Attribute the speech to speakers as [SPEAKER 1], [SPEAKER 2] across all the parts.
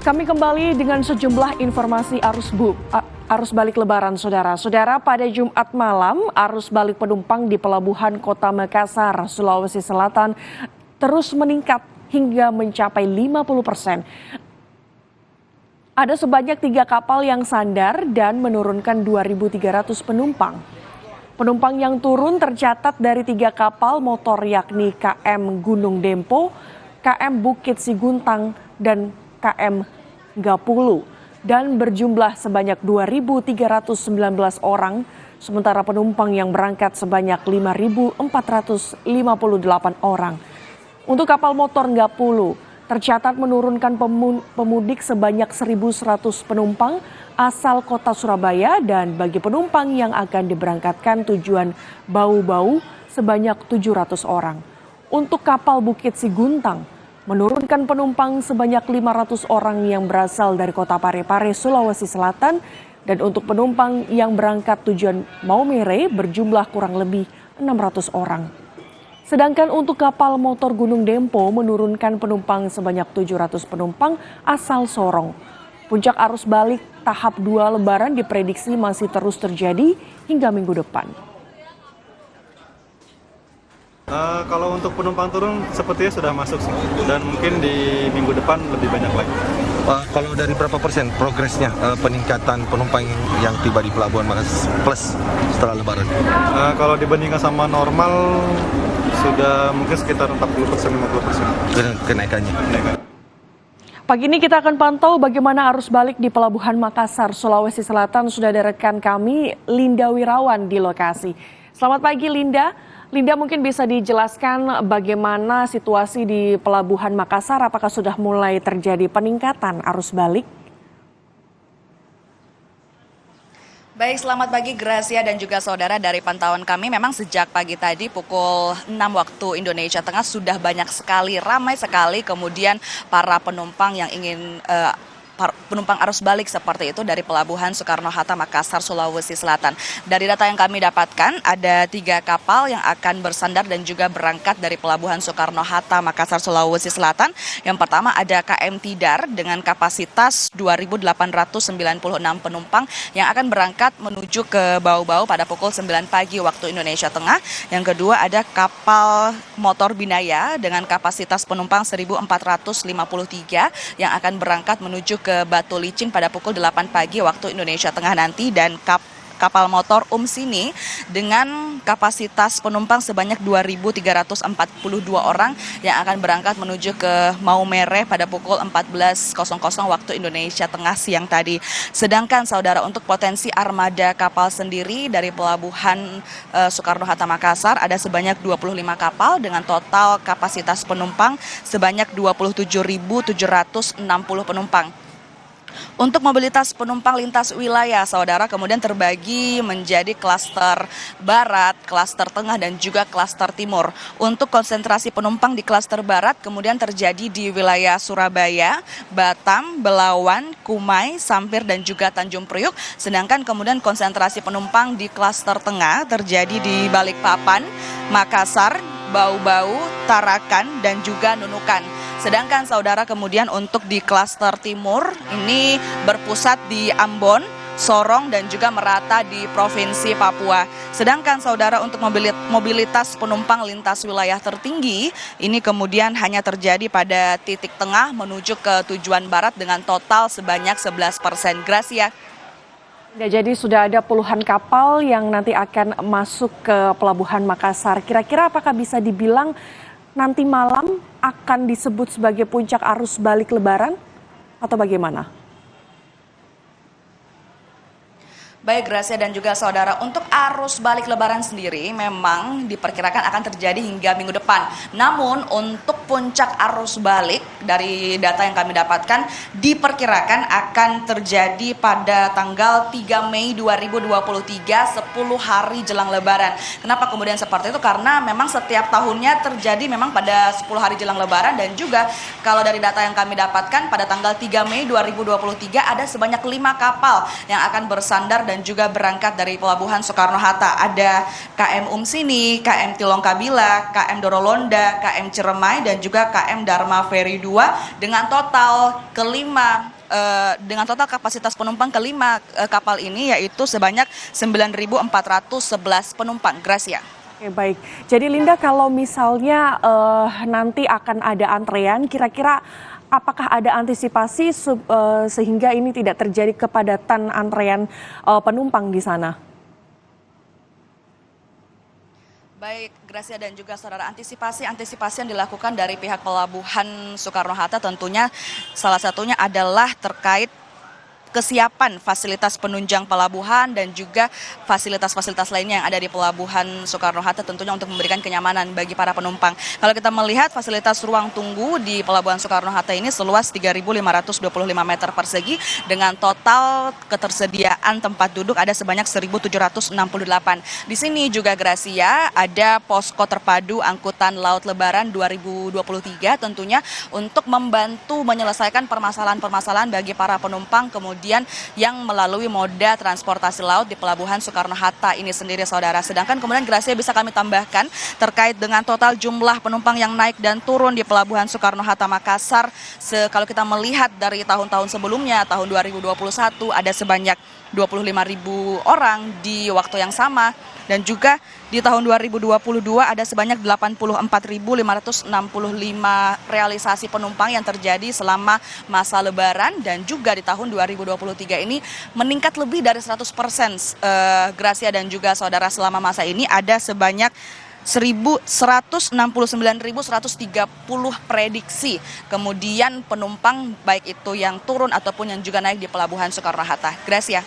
[SPEAKER 1] Kami kembali dengan sejumlah informasi arus balik Lebaran, Saudara. Saudara, pada Jumat malam, arus balik penumpang di Pelabuhan Kota Makassar, Sulawesi Selatan terus meningkat hingga mencapai 50%. Ada sebanyak 3 kapal yang sandar dan menurunkan 2.300 penumpang. Penumpang yang turun tercatat dari 3 kapal motor yakni KM Gunung Dempo, KM Bukit Siguntang, dan KM Gapulu, dan berjumlah sebanyak 2.319 orang, sementara penumpang yang berangkat sebanyak 5.458 orang. Untuk kapal motor Gapulu, tercatat menurunkan pemudik sebanyak 1.100 penumpang asal kota Surabaya, dan bagi penumpang yang akan diberangkatkan tujuan Bau-Bau sebanyak 700 orang. Untuk kapal Bukit Siguntang, menurunkan penumpang sebanyak 500 orang yang berasal dari kota Parepare, Sulawesi Selatan, dan untuk penumpang yang berangkat tujuan Maumere berjumlah kurang lebih 600 orang. Sedangkan untuk kapal motor Gunung Dempo menurunkan penumpang sebanyak 700 penumpang asal Sorong. Puncak arus balik tahap 2 Lebaran diprediksi masih terus terjadi hingga minggu depan.
[SPEAKER 2] Kalau untuk penumpang turun sepertinya sudah masuk sih, dan mungkin di minggu depan lebih banyak lagi.
[SPEAKER 3] Kalau dari berapa persen progresnya peningkatan penumpang yang tiba di Pelabuhan Makassar plus setelah Lebaran?
[SPEAKER 2] Kalau dibandingkan sama normal sudah mungkin sekitar 40%-50%
[SPEAKER 3] kenaikannya.
[SPEAKER 1] Pagi ini kita akan pantau bagaimana arus balik di Pelabuhan Makassar, Sulawesi Selatan. Sudah ada rekan kami, Linda Wirawan, di lokasi. Selamat pagi, Linda. Linda, mungkin bisa dijelaskan bagaimana situasi di Pelabuhan Makassar, apakah sudah mulai terjadi peningkatan arus balik?
[SPEAKER 4] Baik, selamat pagi Gracia dan juga saudara. Dari pantauan kami memang sejak pagi tadi pukul 6 waktu Indonesia Tengah sudah banyak sekali, ramai sekali kemudian para penumpang yang ingin penumpang arus balik seperti itu dari Pelabuhan Soekarno-Hatta Makassar, Sulawesi Selatan. Dari data yang kami dapatkan, ada 3 kapal yang akan bersandar dan juga berangkat dari Pelabuhan Soekarno-Hatta Makassar, Sulawesi Selatan. Yang pertama ada KM Tidar dengan kapasitas 2.896 penumpang yang akan berangkat menuju ke Bau-Bau pada pukul 9 pagi waktu Indonesia Tengah. Yang kedua ada kapal motor Binaya dengan kapasitas penumpang 1.453 yang akan berangkat menuju ke Batu Licin pada pukul 8 pagi waktu Indonesia Tengah nanti, dan kapal motor Sini dengan kapasitas penumpang sebanyak 2.342 orang yang akan berangkat menuju ke Maumere pada pukul 14.00 waktu Indonesia Tengah siang tadi. Sedangkan saudara, untuk potensi armada kapal sendiri dari Pelabuhan Soekarno-Hatta Makassar ada sebanyak 25 kapal dengan total kapasitas penumpang sebanyak 27.760 penumpang. Untuk mobilitas penumpang lintas wilayah, saudara, kemudian terbagi menjadi klaster barat, klaster tengah, dan juga klaster timur. Untuk konsentrasi penumpang di klaster barat kemudian terjadi di wilayah Surabaya, Batam, Belawan, Kumai, Sampir, dan juga Tanjung Priuk. Sedangkan kemudian konsentrasi penumpang di klaster tengah terjadi di Balikpapan, Makassar, Bau-Bau, Tarakan, dan juga Nunukan. Sedangkan saudara, kemudian untuk di klaster timur ini berpusat di Ambon, Sorong, dan juga merata di Provinsi Papua. Sedangkan saudara, untuk mobilitas penumpang lintas wilayah tertinggi ini kemudian hanya terjadi pada titik tengah menuju ke tujuan barat dengan total sebanyak 11%. Gracia.
[SPEAKER 1] Jadi sudah ada puluhan kapal yang nanti akan masuk ke Pelabuhan Makassar. Kira-kira apakah bisa dibilang nanti malam akan disebut sebagai puncak arus balik Lebaran atau bagaimana?
[SPEAKER 4] Baik Gracia dan juga saudara, untuk arus balik Lebaran sendiri memang diperkirakan akan terjadi hingga minggu depan. Namun untuk puncak arus balik dari data yang kami dapatkan diperkirakan akan terjadi pada tanggal 3 Mei 2023, 10 hari jelang Lebaran. Kenapa kemudian seperti itu? Karena memang setiap tahunnya terjadi memang pada 10 hari jelang Lebaran, dan juga kalau dari data yang kami dapatkan pada tanggal 3 Mei 2023 ada sebanyak 5 kapal yang akan bersandar dan juga berangkat dari Pelabuhan Soekarno-Hatta. Ada KM Sini, KM Tilong Kabila, KM Dorolonda, KM Ciremai, dan juga KM Dharma Ferry 2 dengan total kelima dengan total kapasitas penumpang kelima kapal ini yaitu sebanyak 9.411 penumpang. Gracia.
[SPEAKER 1] Oke, baik. Jadi Linda, kalau misalnya nanti akan ada antrean, kira-kira apakah ada antisipasi sehingga ini tidak terjadi kepadatan antrean penumpang di sana?
[SPEAKER 4] Baik, Gracia dan juga saudara, antisipasi yang dilakukan dari pihak Pelabuhan Soekarno-Hatta tentunya salah satunya adalah terkait kesiapan fasilitas penunjang pelabuhan dan juga fasilitas-fasilitas lainnya yang ada di Pelabuhan Soekarno-Hatta tentunya untuk memberikan kenyamanan bagi para penumpang. Kalau kita melihat fasilitas ruang tunggu di Pelabuhan Soekarno-Hatta ini seluas 3.525 meter persegi dengan total ketersediaan tempat duduk ada sebanyak 1.768. Di sini juga Gracia ada posko terpadu angkutan laut Lebaran 2023 tentunya untuk membantu menyelesaikan permasalahan-permasalahan bagi para penumpang kemudian yang melalui moda transportasi laut di Pelabuhan Soekarno-Hatta ini sendiri, saudara. Sedangkan kemudian Gracia bisa kami tambahkan terkait dengan total jumlah penumpang yang naik dan turun di Pelabuhan Soekarno-Hatta Makassar. Kalau kita melihat dari tahun-tahun sebelumnya, tahun 2021 ada sebanyak 25.000 orang di waktu yang sama. Dan juga di tahun 2022 ada sebanyak 84.565 realisasi penumpang yang terjadi selama masa Lebaran. Dan juga di tahun 2023 ini meningkat lebih dari 100%. Gracia dan juga saudara, selama masa ini ada sebanyak 169.130 prediksi kemudian penumpang baik itu yang turun ataupun yang juga naik di Pelabuhan Soekarno-Hatta. Gracia.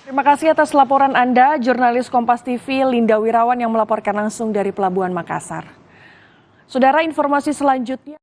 [SPEAKER 1] Terima kasih atas laporan Anda, jurnalis Kompas TV Linda Wirawan yang melaporkan langsung dari Pelabuhan Makassar. Saudara, informasi selanjutnya.